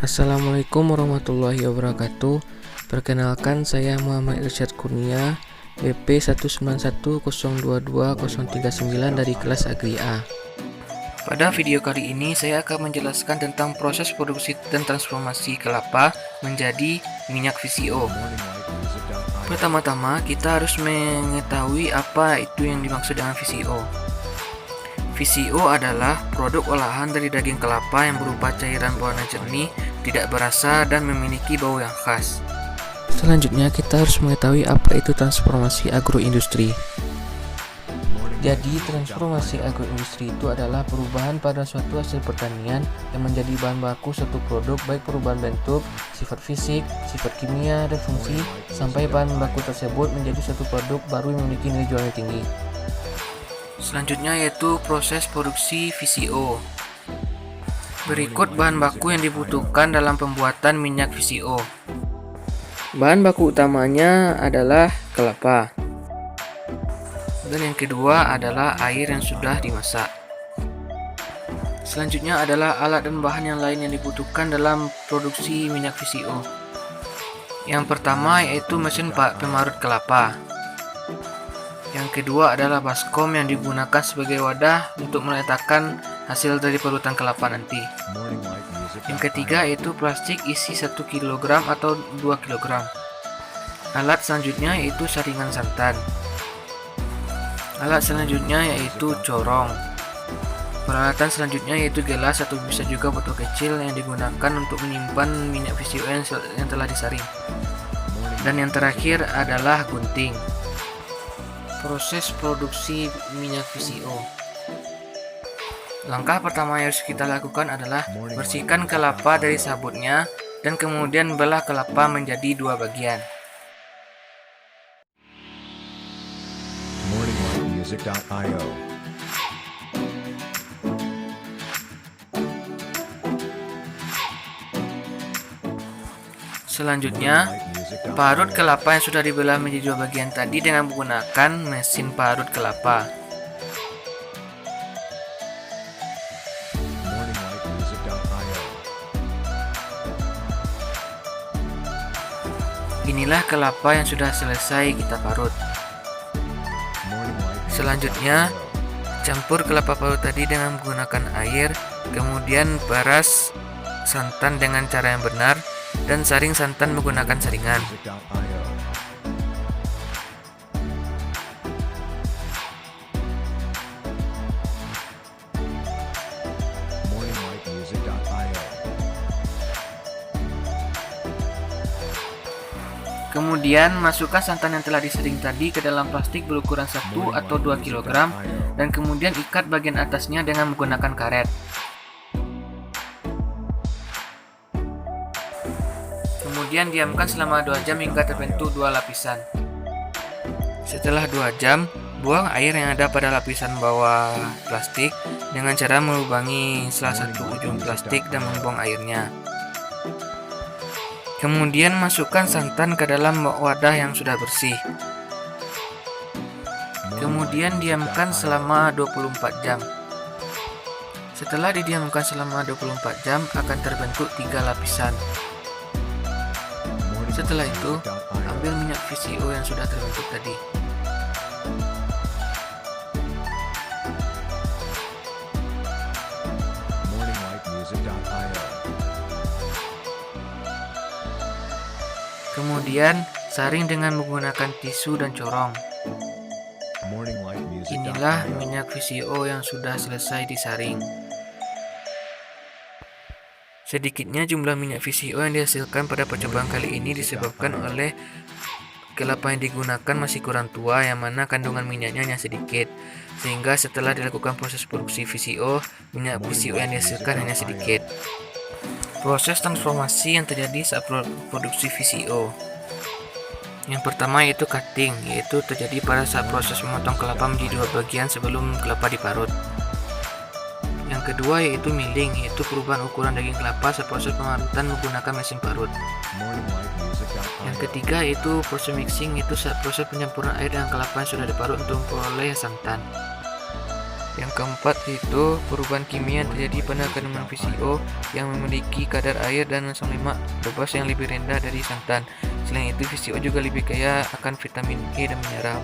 Assalamualaikum warahmatullahi wabarakatuh. Perkenalkan, saya Muhammad Irsyad Kurnia, BP 191022039 dari kelas Agri A. Pada video kali ini saya akan menjelaskan tentang proses produksi dan transformasi kelapa menjadi minyak VCO. Pertama-tama kita harus mengetahui apa itu yang dimaksud dengan VCO. VCO adalah produk olahan dari daging kelapa yang berupa cairan berwarna jernih, tidak berasa, dan memiliki bau yang khas. Selanjutnya kita harus mengetahui apa itu transformasi agroindustri. Jadi, transformasi agroindustri itu adalah perubahan pada suatu hasil pertanian yang menjadi bahan baku suatu produk, baik perubahan bentuk, sifat fisik, sifat kimia, dan fungsi, sampai bahan baku tersebut menjadi suatu produk baru yang memiliki nilai jual yang tinggi. Selanjutnya yaitu proses produksi VCO. Berikut bahan baku yang dibutuhkan dalam pembuatan minyak VCO. Bahan baku utamanya adalah kelapa. Dan yang kedua adalah air yang sudah dimasak. Selanjutnya adalah alat dan bahan yang lain yang dibutuhkan dalam produksi minyak VCO. Yang pertama yaitu mesin pemarut kelapa. Yang kedua adalah baskom yang digunakan sebagai wadah untuk meletakkan hasil dari parutan kelapa nanti. Yang ketiga yaitu plastik isi 1 kg atau 2 kg. Alat selanjutnya yaitu saringan santan. Alat selanjutnya yaitu corong. Peralatan selanjutnya yaitu gelas atau bisa juga botol kecil yang digunakan untuk menyimpan minyak VCO yang telah disaring. Dan yang terakhir adalah gunting. Proses produksi minyak VCO. Langkah pertama yang harus kita lakukan adalah bersihkan kelapa dari sabutnya dan kemudian belah kelapa menjadi 2 bagian. Selanjutnya, parut kelapa yang sudah dibelah menjadi 2 bagian tadi dengan menggunakan mesin parut kelapa. Inilah kelapa yang sudah selesai kita parut. Selanjutnya, campur kelapa parut tadi dengan menggunakan air, kemudian peras santan dengan cara yang benar, dan saring santan menggunakan saringan. Kemudian masukkan santan yang telah disaring tadi ke dalam plastik berukuran 1 atau 2 kg dan kemudian ikat bagian atasnya dengan menggunakan karet. Kemudian diamkan selama 2 jam hingga terbentuk 2 lapisan. Setelah 2 jam, buang air yang ada pada lapisan bawah plastik dengan cara melubangi salah satu ujung plastik dan membuang airnya. Kemudian masukkan santan ke dalam wadah yang sudah bersih. Kemudian diamkan selama 24 jam. Setelah didiamkan selama 24 jam akan terbentuk 3 lapisan. Setelah itu, ambil minyak VCO yang sudah terbentuk tadi. Kemudian, saring dengan menggunakan tisu dan corong. Inilah minyak VCO yang sudah selesai disaring. Sedikitnya jumlah minyak VCO yang dihasilkan pada percobaan kali ini disebabkan oleh kelapa yang digunakan masih kurang tua, yang mana kandungan minyaknya hanya sedikit, sehingga setelah dilakukan proses produksi VCO, minyak VCO yang dihasilkan hanya sedikit. Proses transformasi yang terjadi saat produksi VCO. Yang pertama yaitu cutting, yaitu terjadi pada saat proses memotong kelapa menjadi 2 bagian sebelum kelapa diparut. Yang kedua yaitu milling, yaitu perubahan ukuran daging kelapa saat proses pemarutan menggunakan mesin parut. Yang ketiga yaitu proses mixing, yaitu saat proses pencampuran air dengan kelapa yang sudah diparut untuk memperoleh santan. Yang keempat itu perubahan kimia yang terjadi pada kandungan VCO yang memiliki kadar air dan asam lemak bebas yang lebih rendah dari santan. Selain itu, VCO juga lebih kaya akan vitamin E dan mineral.